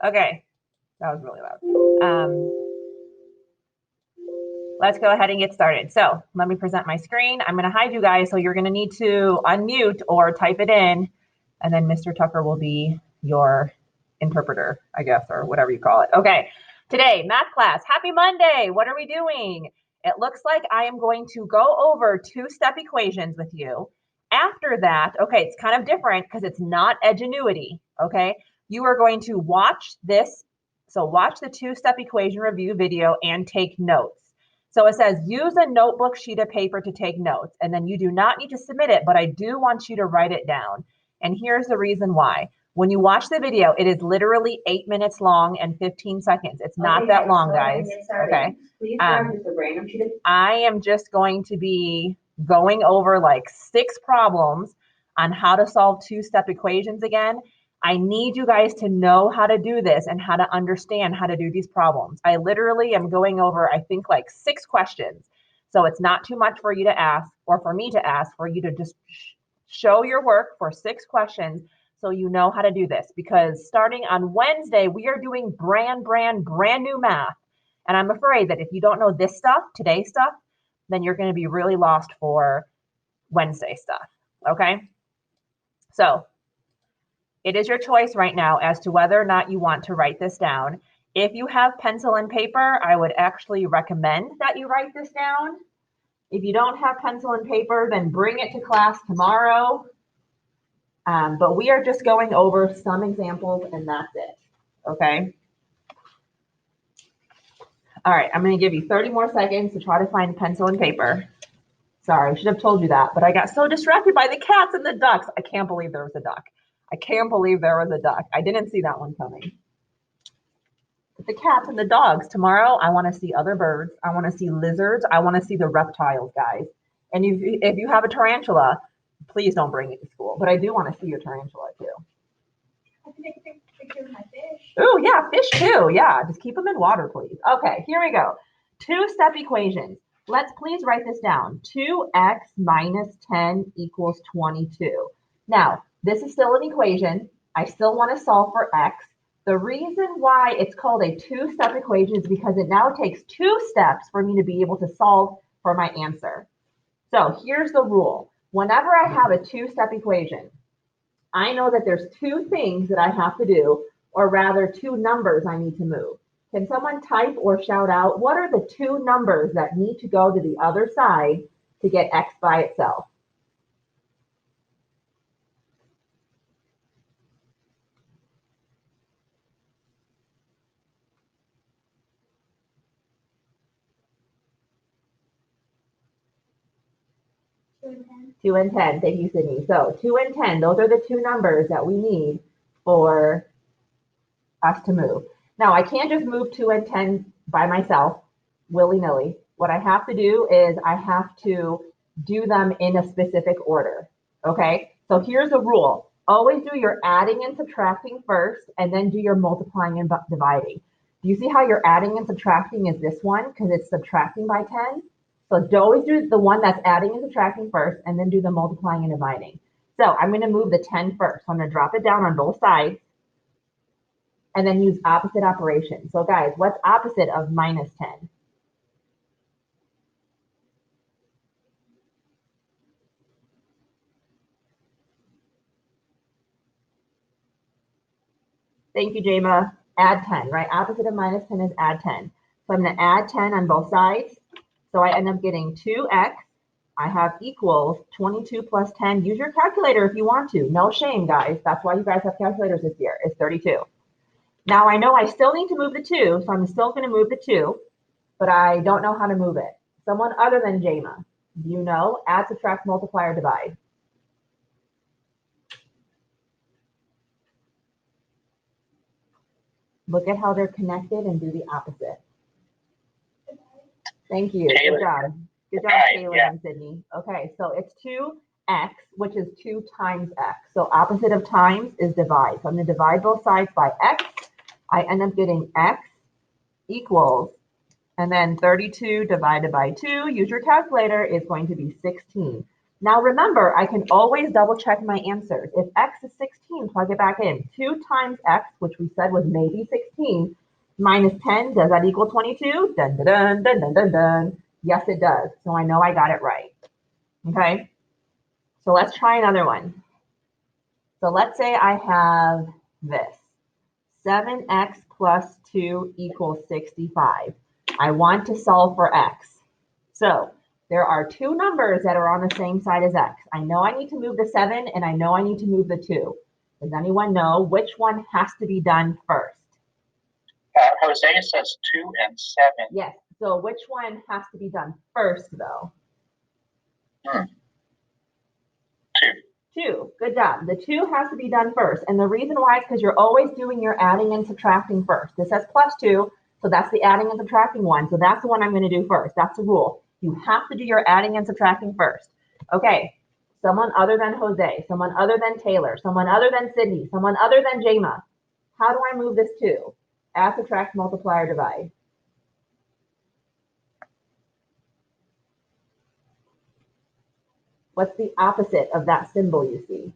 Okay, that was really loud. Let's go ahead and get started. So let me present my screen. I'm going to hide you guys, so you're going to need to unmute or type it in, and then Mr. Tucker will be your interpreter, I guess, or whatever you call it. Okay, today, math class. Happy Monday. What are we doing? It looks like I am going to go over two-step equations with you. After that, okay, it's kind of different because it's not edgenuity, okay? You are going to watch this. So watch the two-step equation review video and take notes. So it says use a notebook sheet of paper to take notes, and then you do not need to submit it, but I do want you to write it down. And here's the reason why. When you watch the video, it is literally 8 minutes long and 15 seconds. It's not that long, guys. Okay. I am just going to be going over like 6 problems on how to solve two-step equations again. I need you guys to know how to do this and how to understand how to do these problems. I literally am going over, I think, like 6 questions. So it's not too much for you to ask, or for me to ask, for you to just show your work for 6 questions so you know how to do this. Because starting on Wednesday, we are doing brand new math. And I'm afraid that if you don't know this stuff, today's stuff, then you're going to be really lost for Wednesday stuff. Okay? So it is your choice right now as to whether or not you want to write this down. If you have pencil and paper, I would actually recommend that you write this down. If you don't have pencil and paper, then bring it to class tomorrow. But we are just going over some examples and that's it, okay? All right, I'm gonna give you 30 more seconds to try to find pencil and paper. Sorry, I should have told you that, but I got so distracted by the cats and the ducks. I can't believe there was a duck. I can't believe there was a duck. I didn't see that one coming. But the cats and the dogs, tomorrow I want to see other birds. I want to see lizards. I want to see the reptiles, guys. And if you have a tarantula, please don't bring it to school. But I do want to see your tarantula too. I can take a picture of my fish. Oh, yeah, fish too. Yeah, just keep them in water, please. Okay, here we go. Two-step equations. Let's please write this down. 2x minus 10 equals 22. Now, this is still an equation. I still want to solve for x. The reason why it's called a two-step equation is because it now takes 2 steps for me to be able to solve for my answer. So here's the rule. Whenever I have a two-step equation, I know that there's 2 things that I have to do, or rather 2 numbers I need to move. Can someone type or shout out, what are the 2 numbers that need to go to the other side to get x by itself? Two and 10. Thank you, Sydney. So 2 and 10, those are the 2 numbers that we need for us to move. Now, I can't just move 2 and 10 by myself, willy-nilly. What I have to do is I have to do them in a specific order, okay? So here's the rule. Always do your adding and subtracting first, and then do your multiplying and dividing. Do you see how your adding and subtracting is this one? Because it's subtracting by 10. So always do the one that's adding and subtracting first, and then do the multiplying and dividing. So I'm going to move the 10 first. So I'm going to drop it down on both sides, and then use opposite operation. So guys, what's opposite of minus 10? Thank you, Jama. Add 10, right? Opposite of minus 10 is add 10. So I'm going to add 10 on both sides. So I end up getting 2x. I have equals 22 plus 10. Use your calculator if you want to. No shame, guys. That's why you guys have calculators this year. It's 32. Now I know I still need to move the 2, so I'm still going to move the 2, but I don't know how to move it. Someone other than Jama, do you know? Add, subtract, multiply, or divide. Look at how they're connected and do the opposite. Thank you. Good job. Good job, Taylor and Sydney. Okay, so it's 2x, which is 2 times x. So opposite of times is divide. So I'm going to divide both sides by x. I end up getting x equals, and then 32 divided by 2, use your calculator, is going to be 16. Now remember, I can always double check my answers. If x is 16, plug it back in. 2 times x, which we said was maybe 16, minus 10, does that equal 22? Dun, dun, dun, dun, dun, dun, dun. Yes, it does. So I know I got it right. Okay, so let's try another one. So let's say I have this. 7x plus 2 equals 65. I want to solve for x. So there are two numbers that are on the same side as x. I know I need to move the 7 and I know I need to move the 2. Does anyone know which one has to be done first? Jose says 2 and 7. Yes. So which one has to be done first, though? 2. 2. Good job. The 2 has to be done first. And the reason why is because you're always doing your adding and subtracting first. This says plus 2, so that's the adding and subtracting one. So that's the one I'm going to do first. That's the rule. You have to do your adding and subtracting first. Okay. Someone other than Jose, someone other than Taylor, someone other than Sydney, someone other than Jama. How do I move this 2? Add, subtract, multiply, or divide? What's the opposite of that symbol you see?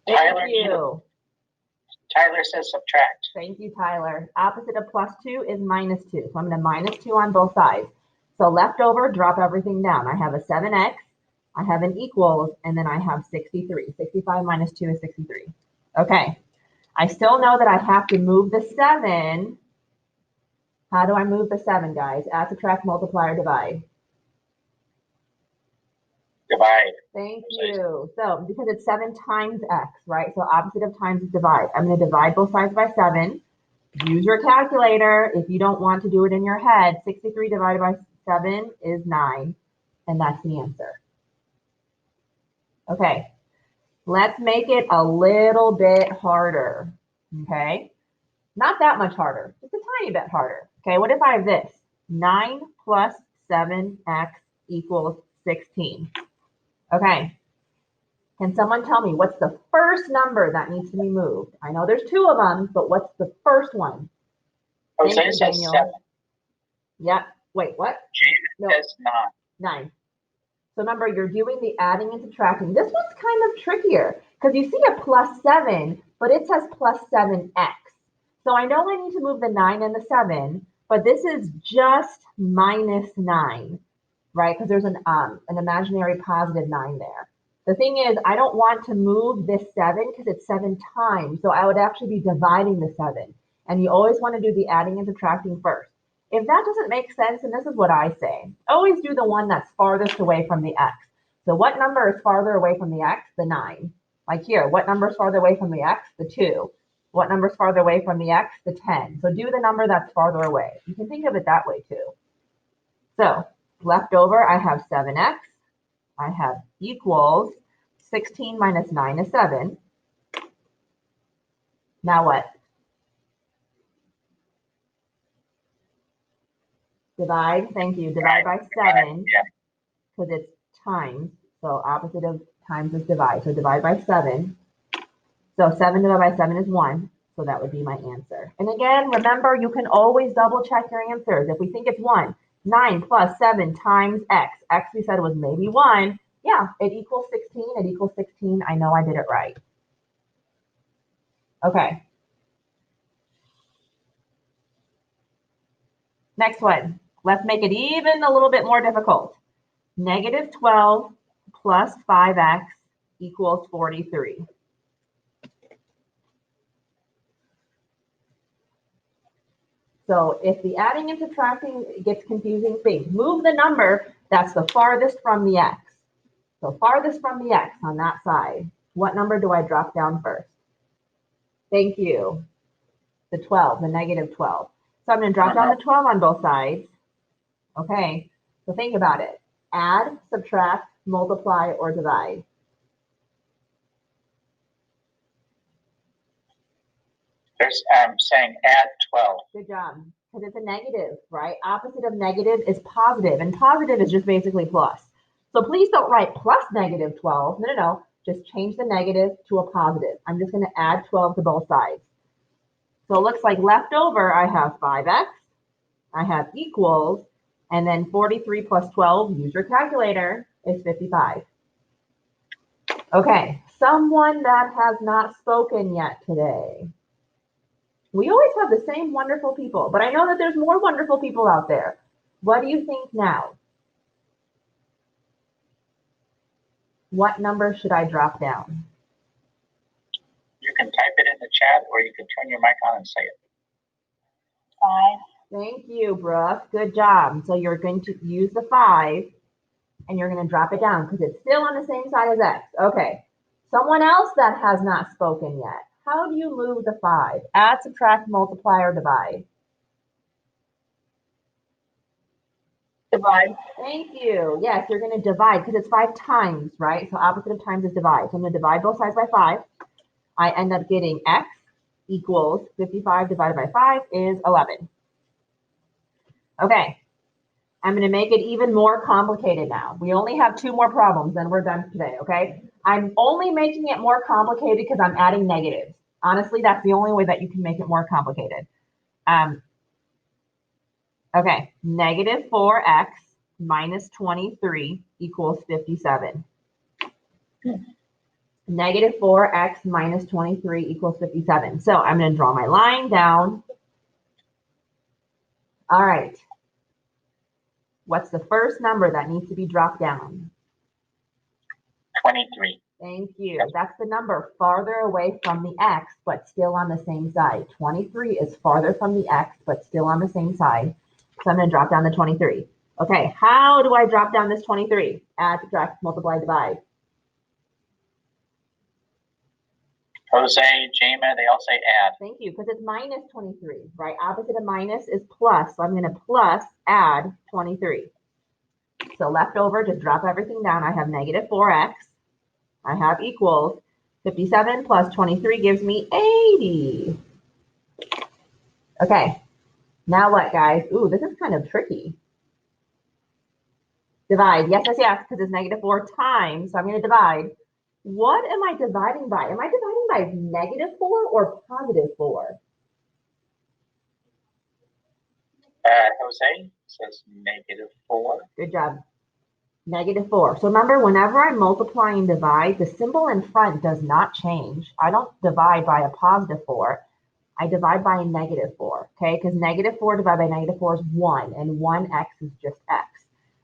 Tyler, Thank you. Tyler says subtract. Thank you, Tyler. Opposite of plus 2 is minus 2. So I'm going to minus 2 on both sides. So left over, drop everything down. I have a 7x, I have an equals, and then I have 63. 65 minus 2 is 63. Okay. I still know that I have to move the 7. How do I move the 7, guys? Add, subtract, multiply, or divide? Divide. Thank you. So because it's 7 times x, right? So opposite of times is divide. I'm going to divide both sides by 7. Use your calculator if you don't want to do it in your head. 63 divided by 7 is 9, and that's the answer. Okay, let's make it a little bit harder, okay? Not that much harder, just a tiny bit harder. Okay, what if I have this? 9 plus 7x equals 16. Okay, can someone tell me what's the first number that needs to be moved? I know there's 2 of them, but what's the first one? Jose says Daniel. 7. Yeah, wait, what? Jane says 9. 9. So remember, you're doing the adding and subtracting. This one's kind of trickier because you see a plus 7, but it says plus 7x. So I know I need to move the 9 and the 7, but this is just minus 9, right? Because there's an imaginary positive 9 there. The thing is, I don't want to move this 7 because it's 7 times. So I would actually be dividing the 7. And you always want to do the adding and subtracting first. If that doesn't make sense, and this is what I say, always do the one that's farthest away from the x. So what number is farther away from the x? The 9. Like here, what number is farther away from the x? The 2. What number is farther away from the x? The 10. So do the number that's farther away. You can think of it that way too. So left over, I have 7x. I have equals 16 minus 9 is 7. Now what? Divide, thank you. Divide by 7 because it's times. So opposite of times is divide. So divide by 7. So 7 divided by 7 is 1. So that would be my answer. And again, remember, you can always double check your answers. If we think it's 1, 9 plus 7 times x. X we said was maybe 1. Yeah, it equals 16. It equals 16. I know I did it right. Okay. Next one. Let's make it even a little bit more difficult. Negative 12 plus 5x equals 43. So if the adding and subtracting gets confusing, think, move the number that's the farthest from the x. So farthest from the x on that side. What number do I drop down first? Thank you. The 12, the negative 12. So I'm going to drop down the 12 on both sides. Okay, so think about it. Add, subtract, multiply, or divide. There's saying add 12. Good job. Because it's a negative, right? Opposite of negative is positive, and positive is just basically plus. So please don't write plus negative 12. No, no, no. Just change the negative to a positive. I'm just going to add 12 to both sides. So it looks like left over, I have 5x, I have equals, and then 43 plus 12, use your calculator, is 55. Okay, someone that has not spoken yet today. We always have the same wonderful people, but I know that there's more wonderful people out there. What do you think now? What number should I drop down? You can type it in the chat or you can turn your mic on and say it. 5. Thank you, Brooke. Good job. So you're going to use the 5 and you're going to drop it down because it's still on the same side as x. Okay. Someone else that has not spoken yet. How do you move the 5? Add, subtract, multiply, or divide? Divide. Thank you. Yes, you're going to divide because it's 5 times, right? So opposite of times is divide. So I'm going to divide both sides by 5. I end up getting x equals 55 divided by 5 is 11. Okay. I'm going to make it even more complicated now. We only have 2 more problems, then we're done today, okay? I'm only making it more complicated because I'm adding negatives. Honestly, that's the only way that you can make it more complicated. Okay, negative 4x minus 23 equals 57. Negative 4x minus 23 equals 57. So I'm going to draw my line down. All right. What's the first number that needs to be dropped down? 23. Thank you. That's the number farther away from the x, but still on the same side. 23 is farther from the x, but still on the same side. So I'm going to drop down the 23. Okay, how do I drop down this 23? Add, subtract, multiply, divide. Jose, Jama, they all say add. Thank you, because it's minus 23, right? Opposite of minus is plus. So I'm going to plus add 23. So left over, just drop everything down. I have negative 4x. I have equals 57 plus 23 gives me 80. Okay, now what, guys? Ooh, this is kind of tricky. Divide. Yes, yes, yes, because it's negative 4 times. So I'm going to divide. What am I dividing by? Am I dividing by negative 4 or positive 4? Jose says negative 4. Good job. Negative 4. So remember, whenever I multiply and divide, the symbol in front does not change. I don't divide by a positive 4. I divide by a negative 4, okay? Because negative 4 divided by negative 4 is 1, and 1x is just x.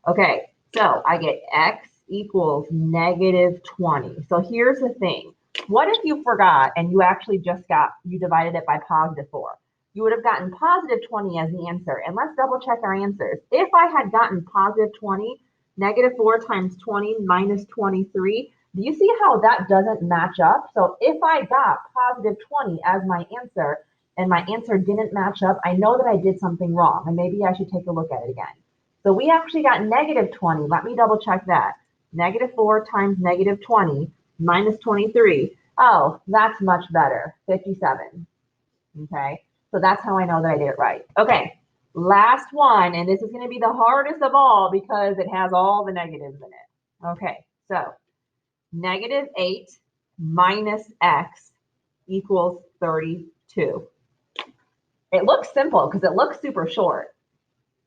Okay, so I get x equals negative 20. So here's the thing. What if you forgot and you actually you divided it by positive 4? You would have gotten positive 20 as the answer. And let's double check our answers. If I had gotten positive 20, negative 4 times 20 minus 23, do you see how that doesn't match up? So if I got positive 20 as my answer and my answer didn't match up, I know that I did something wrong and maybe I should take a look at it again. So we actually got negative 20. Let me double check that. Negative 4 times negative 20 minus 23. Oh, that's much better, 57. Okay, so that's how I know that I did it right. Okay, last one, and this is going to be the hardest of all because it has all the negatives in it. Okay, so negative 8 minus x equals 32. It looks simple because it looks super short,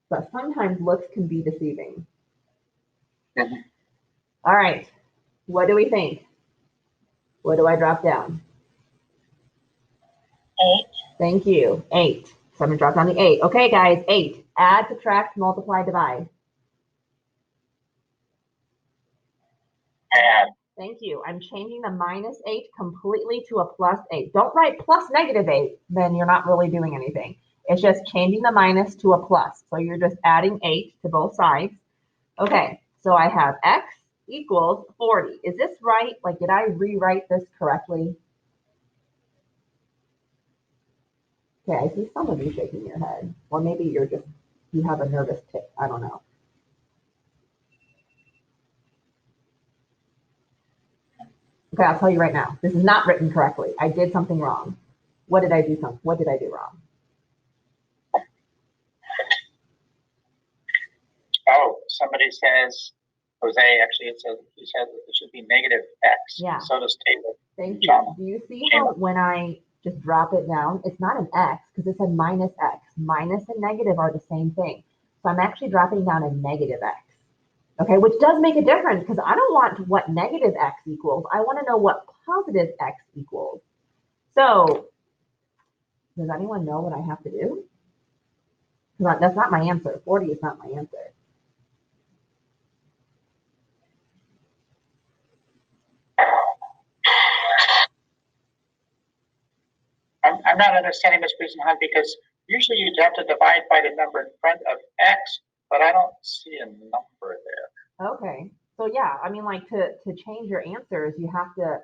but sometimes looks can be deceiving. All right, what do we think? What do I drop down? 8. Thank you, 8. So I'm going to drop down the 8. Okay, guys, 8. Add, subtract, multiply, divide. Add. Thank you. I'm changing the minus 8 completely to a plus 8. Don't write plus negative 8, then you're not really doing anything. It's just changing the minus to a plus. So you're just adding 8 to both sides. Okay, so I have x equals 40. Is this right? Like, did I rewrite this correctly? Okay, I see some of you shaking your head. Or maybe you have a nervous tick. I don't know. Okay, I'll tell you right now. This is not written correctly. I did something wrong. What did I do wrong? Oh, somebody says, Jose, actually, he said it should be negative x. Yeah. So does Taylor. Thank you. John. Do you see how when I just drop it down. It's not an x because it said minus x. Minus and negative are the same thing. So I'm actually dropping down a negative x. Okay, which does make a difference because I don't want what negative x equals. I want to know what positive x equals. So does anyone know what I have to do? That's not my answer. 40 is not my answer. I'm not understanding Ms. Busenhunt because usually you'd have to divide by the number in front of X, but I don't see a number there. Okay, so yeah, I mean, like to change your answers, you have to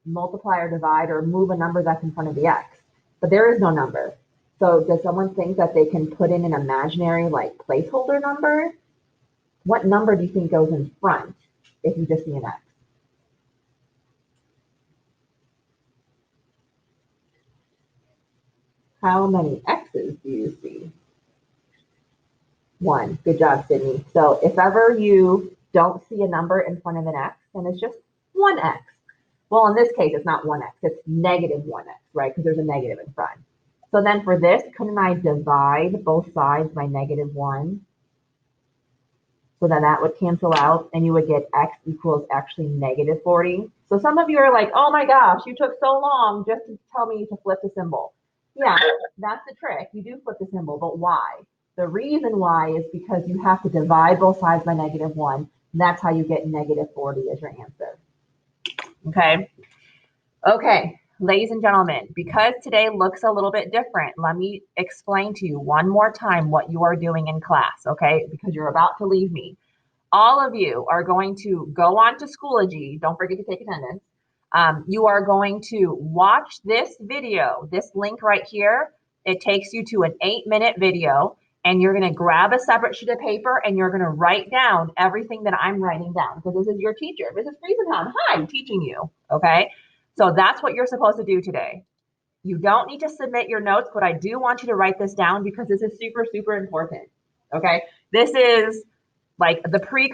multiply or divide or move a number that's in front of the X, but there is no number. So does someone think that they can put in an imaginary like placeholder number? What number do you think goes in front if you just see an X? How many X's do you see? 1. Good job, Sydney. So if ever you don't see a number in front of an X, then it's just 1X. Well, in this case, it's not 1X, it's negative 1X, right? Because there's a negative in front. So then for this, couldn't I divide both sides by negative 1? So then that would cancel out and you would get X equals actually negative 40. So some of you are like, oh my gosh, you took so long just to tell me to flip the symbol. Yeah, that's the trick. You do flip the symbol, but why? The reason why is because you have to divide both sides by negative 1. And that's how you get negative 40 as your answer. Okay. Okay, ladies and gentlemen, because today looks a little bit different, let me explain to you one more time what you are doing in class, okay? Because you're about to leave me. All of you are going to go on to Schoology. Don't forget to take attendance. You are going to watch this video, this link right here. It takes you to an 8-minute video, and you're going to grab a separate sheet of paper and you're going to write down everything that I'm writing down because this is your teacher. Mrs. Friesenham, hi, I'm teaching you, okay? So that's what you're supposed to do today. You don't need to submit your notes, but I do want you to write this down because this is super, super important, okay? This is like the pre